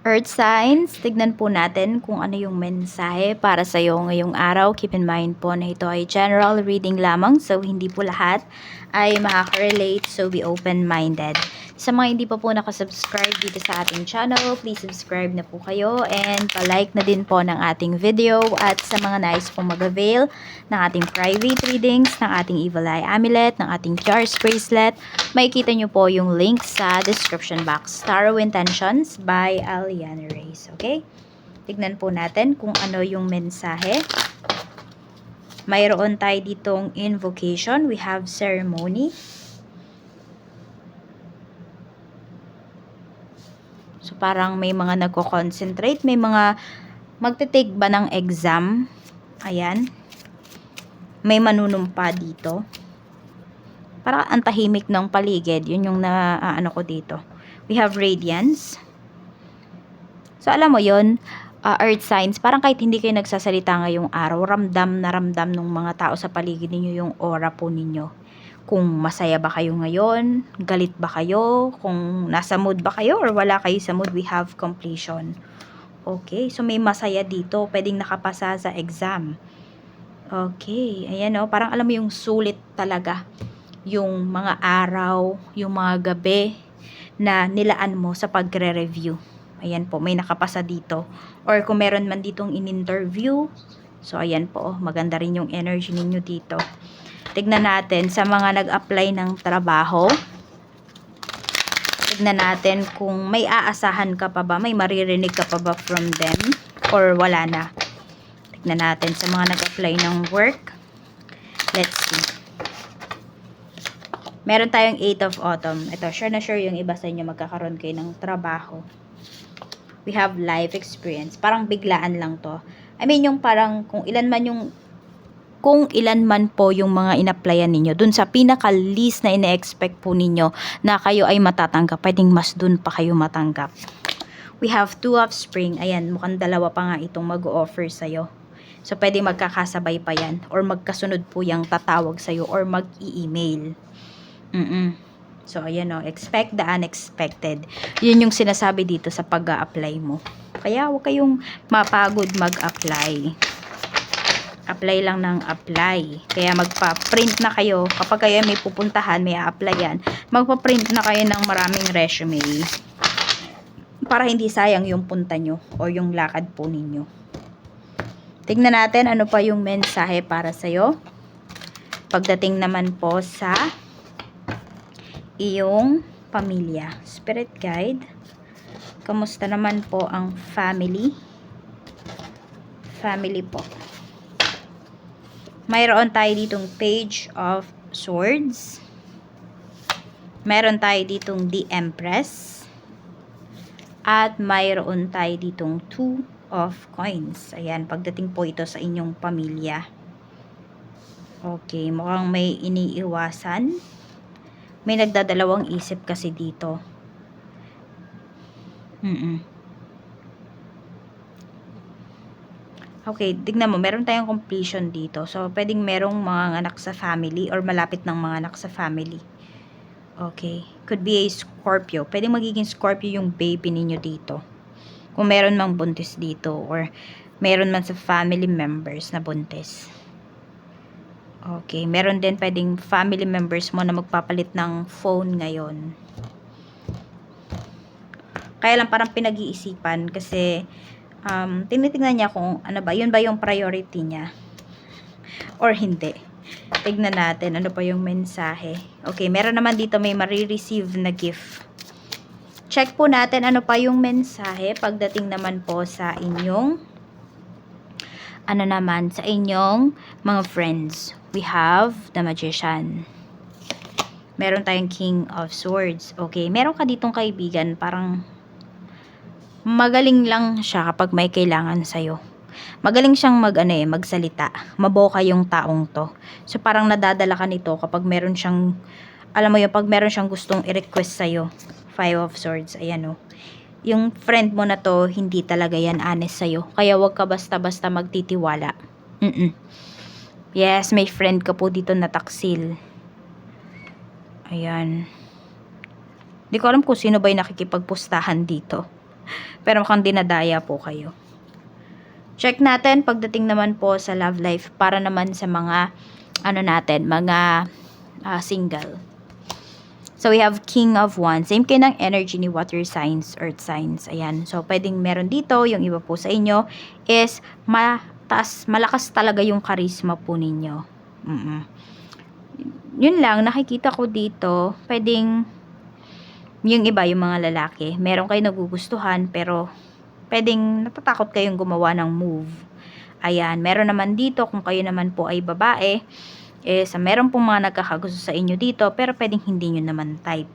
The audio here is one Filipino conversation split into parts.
Earth signs, tignan po natin kung ano yung mensahe para sa iyo ngayong araw. Keep in mind po na ito ay general reading lamang, so hindi po lahat ay makaka-relate, so be open-minded. Sa mga hindi pa po nakasubscribe dito sa ating channel, please subscribe na po kayo and pa-like na din po ng ating video. At sa mga nais pong mag-avail ng ating private readings, ng ating Evil Eye Amulet, ng ating Char's Bracelet, makikita nyo po yung link sa description box. Tarot Intentions by Aliana Reyes. Okay? Tignan po natin kung ano yung mensahe. Mayroon tayo ditong invocation. We have ceremony. So, parang may mga nagko-concentrate. May mga magte-take ba ng exam. Ayan. May manunumpa dito. Parang ang tahimik ng paligid. Yun yung ano ko dito. We have radiance. So, alam mo yun, earth signs, parang kahit hindi kayo nagsasalita ngayong araw, ramdam na ramdam ng mga tao sa paligid ninyo yung aura po ninyo. Kung masaya ba kayo ngayon, galit ba kayo, kung nasa mood ba kayo, or wala kayo sa mood, we have completion. Okay, so may masaya dito, pwedeng nakapasa sa exam. Okay, ayan o, parang alam mo yung sulit talaga. Yung mga araw, yung mga gabi na nilaan mo sa pagre-review. Ayan po, may nakapasa dito. Or kung meron man ditong in-interview, so ayan po, maganda rin yung energy ninyo dito. Tignan natin sa mga nag-apply ng trabaho. Tignan natin kung may aasahan ka pa ba, may maririnig ka pa ba from them, or wala na. Tignan natin sa mga nag-apply ng work. Let's see. Meron tayong 8 of Autumn. Ito, sure na sure yung iba sa inyo magkakaroon kayo ng trabaho. We have life experience. Parang biglaan lang to. I mean, yung parang kung ilan man po yung mga in-applyan ninyo, dun sa pinaka-least na ine-expect po ninyo na kayo ay matatanggap, pwedeng mas dun pa kayo matanggap. We have 2 of Spring. Ayan, mukhang dalawa pa nga itong mag-o-offer sa'yo. So, pwedeng magkakasabay pa yan. Or magkasunod po yung tatawag sa'yo or mag-i-email. So, ayan o, expect the unexpected. Yun yung sinasabi dito sa pag-a-apply mo. Kaya, huwag kayong mapagod mag-apply. Apply lang ng apply. Kaya, magpa-print na kayo. Kapag kayo may pupuntahan, may a-applyan, magpa-print na kayo ng maraming resume. Para hindi sayang yung punta nyo o yung lakad po ninyo. Tignan natin ano pa yung mensahe para sa'yo. Pagdating naman po sa iyong pamilya. Spirit guide. Kamusta naman po ang family? Family po. Mayroon tayo ditong Page of Swords. Mayroon tayo ditong The Empress. At mayroon tayo ditong 2 of Coins. Ayan, pagdating po ito sa inyong pamilya. Okay, mukhang may iniiwasan. May nagdadalawang isip kasi dito. Okay, tignan mo, meron tayong completion dito. So, pwedeng merong mga anak sa family or malapit ng mga anak sa family. Okay, could be a Scorpio. Pwedeng magiging Scorpio yung baby ninyo dito. Kung meron mang buntis dito or meron man sa family members na buntis. Okay, meron din pwedeng family members mo na magpapalit ng phone ngayon. Kaya lang parang pinag-iisipan kasi tinitingnan niya kung ano ba, yun ba yung priority niya or hindi. Tignan natin ano pa yung mensahe. Okay, meron naman dito may marireceive na gift. Check po natin ano pa yung mensahe pagdating naman po sa inyong sa inyong mga friends. We have the Magician. Meron tayong King of Swords. Okay, meron ka ditong kaibigan, parang magaling lang siya kapag may kailangan sa'yo. Magaling siyang magsalita. Maboka yung taong to. So, parang nadadala ka nito kapag meron siyang, alam mo yun, pag meron siyang gustong i-request sa'yo. 5 of Swords, ayan o. Yung friend mo na to, hindi talaga yan honest sa'yo. Kaya wag ka basta-basta magtitiwala. Yes, may friend ka po dito na taksil. Ayan. Di ko alam kung sino ba yung nakikipagpustahan dito. Pero mukhang dinadaya po kayo. Check natin pagdating naman po sa love life para naman sa mga mga single. So, we have King of Wands. Same kayo ng energy ni water signs, earth signs. Ayan. So, pwedeng meron dito. Yung iba po sa inyo is malakas talaga yung charisma po ninyo. Yun lang, nakikita ko dito. Pwedeng, yung iba, yung mga lalaki, meron kayo nagugustuhan, pero pwedeng natatakot kayong gumawa ng move. Ayan. Meron naman dito, kung kayo naman po ay babae, meron pong mga nagkakagusto sa inyo dito, pero pwedeng hindi nyo naman type.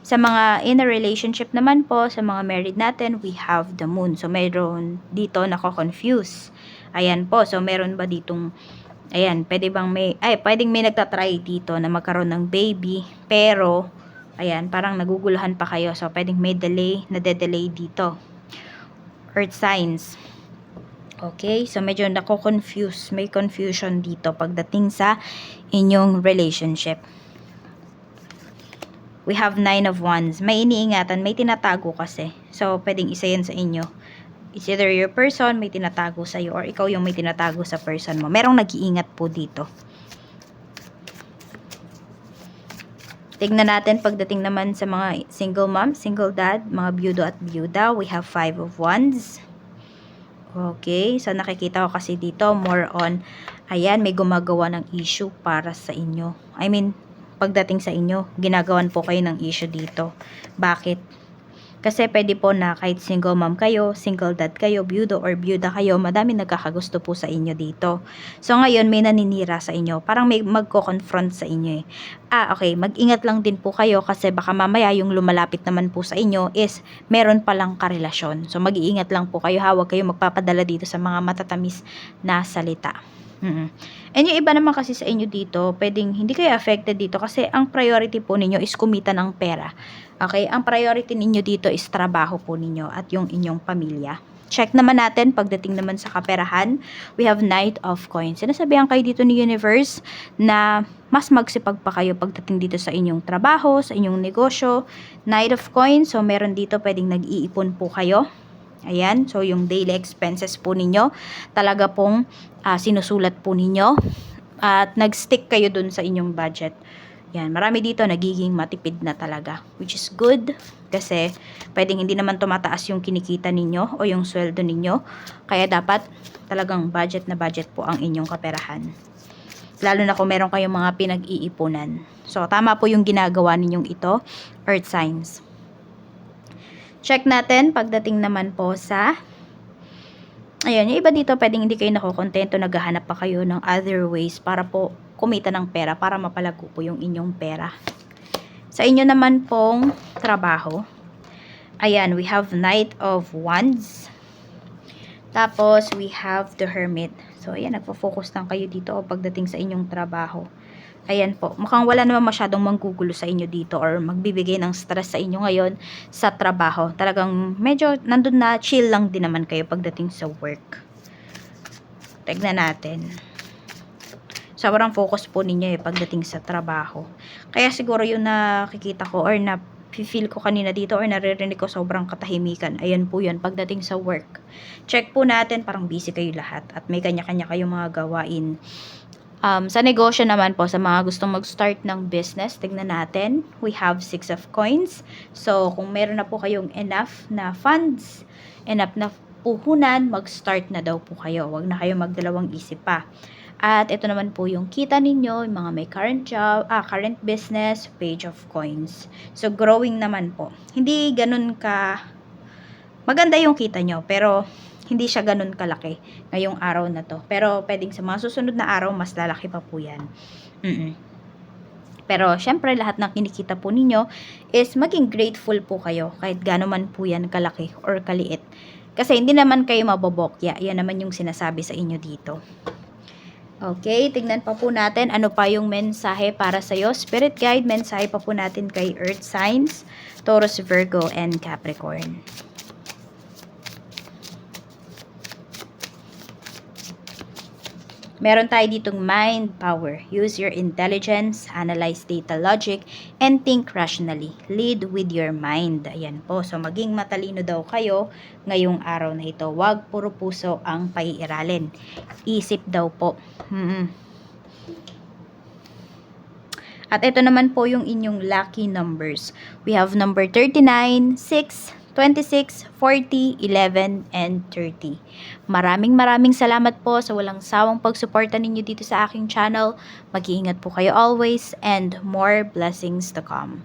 Sa mga in a relationship naman po, sa mga married natin, we have the moon. So, meron dito nako-confuse. Ayan po. So, meron ba ditong, ayan, pwedeng may nagtatry dito na magkaroon ng baby, pero, ayan, parang naguguluhan pa kayo. So, pwedeng may nade-delay dito. Earth signs. Okay, so medyo nako-confuse, may confusion dito pagdating sa inyong relationship. We have 9 of Wands. May iniingatan, may tinatago kasi. So, pwedeng isa yan sa inyo. It's either your person, may tinatago sa iyo, or ikaw yung may tinatago sa person mo. Merong nag-iingat po dito. Tignan natin pagdating naman sa mga single mom, single dad, mga byudo at byuda. We have 5 of Wands. Okay, so nakikita ko kasi dito more on, ayan, may gumagawa ng issue para sa inyo. I mean, pagdating sa inyo, ginagawan po kayo ng issue dito. Bakit? Kasi pwede po na kahit single mom kayo, single dad kayo, byudo or byuda kayo, madami nagkakagusto po sa inyo dito. So ngayon may naninira sa inyo, parang may magko-confront sa inyo eh. Okay, mag-ingat lang din po kayo kasi baka mamaya yung lumalapit naman po sa inyo is meron palang karelasyon. So mag-iingat lang po kayo, huwag kayo magpapadala dito sa mga matatamis na salita. And yung iba naman kasi sa inyo dito, pwedeng hindi kayo affected dito kasi ang priority po ninyo is kumita ng pera. Okay, ang priority ninyo dito is trabaho po ninyo at yung inyong pamilya. Check naman natin pagdating naman sa kaperahan. We have Knight of Coins. Sinasabihan kayo dito ni Universe na mas magsipag pa kayo pagdating dito sa inyong trabaho, sa inyong negosyo. Knight of Coins, so meron dito pwedeng nag-iipon po kayo. Ayan, so yung daily expenses po ninyo, talaga pong sinusulat po ninyo at nag-stick kayo dun sa inyong budget. Yan, marami dito nagiging matipid na talaga, which is good kasi pwedeng hindi naman tumataas yung kinikita ninyo o yung sweldo ninyo. Kaya dapat talagang budget na budget po ang inyong kaperahan. Lalo na kung meron kayong mga pinag-iipunan. So, tama po yung ginagawa ninyong ito, Earth signs. Check natin pagdating naman po sa, ayun, yung iba dito pwedeng hindi kayo nakokontento, naghahanap pa kayo ng other ways para po kumita ng pera, para mapalago po yung inyong pera. Sa inyo naman pong trabaho, ayan, we have Knight of Wands. Tapos, we have the Hermit. So, ayan, nagpo-focus lang kayo dito pagdating sa inyong trabaho. Ayan po, mukhang wala naman masyadong manggugulo sa inyo dito or magbibigay ng stress sa inyo ngayon sa trabaho. Talagang medyo nandun na, chill lang din naman kayo pagdating sa work. Tignan natin. Sobrang focus po ninyo pagdating sa trabaho. Kaya siguro yung nakikita ko or na-feel ko kanina dito or naririnig ko sobrang katahimikan. Ayan po yun pagdating sa work. Check po natin, parang busy kayo lahat at may kanya-kanya kayong mga gawain. Sa negosyo naman po, sa mga gustong mag-start ng business, tignan natin. We have 6 of Coins. So, kung meron na po kayong enough na funds, enough na puhunan, mag-start na daw po kayo. Huwag na kayo magdalawang isip pa. At ito naman po yung kita ninyo, yung mga may current job, current business, Page of Coins. So, growing naman po. Hindi ganun ka maganda yung kita nyo, pero hindi siya ganun kalaki ngayong araw na to. Pero pwedeng sa mga susunod na araw, mas lalaki pa po yan. Pero syempre, lahat ng kinikita po ninyo is maging grateful po kayo kahit gano'n man po yan kalaki or kaliit. Kasi hindi naman kayo mabobokya. Yan naman yung sinasabi sa inyo dito. Okay, tingnan pa po natin ano pa yung mensahe para sa'yo. Spirit guide, mensahe pa po natin kay Earth signs, Taurus, Virgo, and Capricorn. Meron tayo ditong mind power. Use your intelligence, analyze data logic, and think rationally. Lead with your mind. Ayan po. So, maging matalino daw kayo ngayong araw na ito. Huwag puro puso ang paiiralin. Isip daw po. At ito naman po yung inyong lucky numbers. We have number 39, 6, 26, 40, 11, and 30. Maraming salamat po sa walang sawang pagsuporta ninyo dito sa aking channel. Mag-iingat po kayo always and more blessings to come.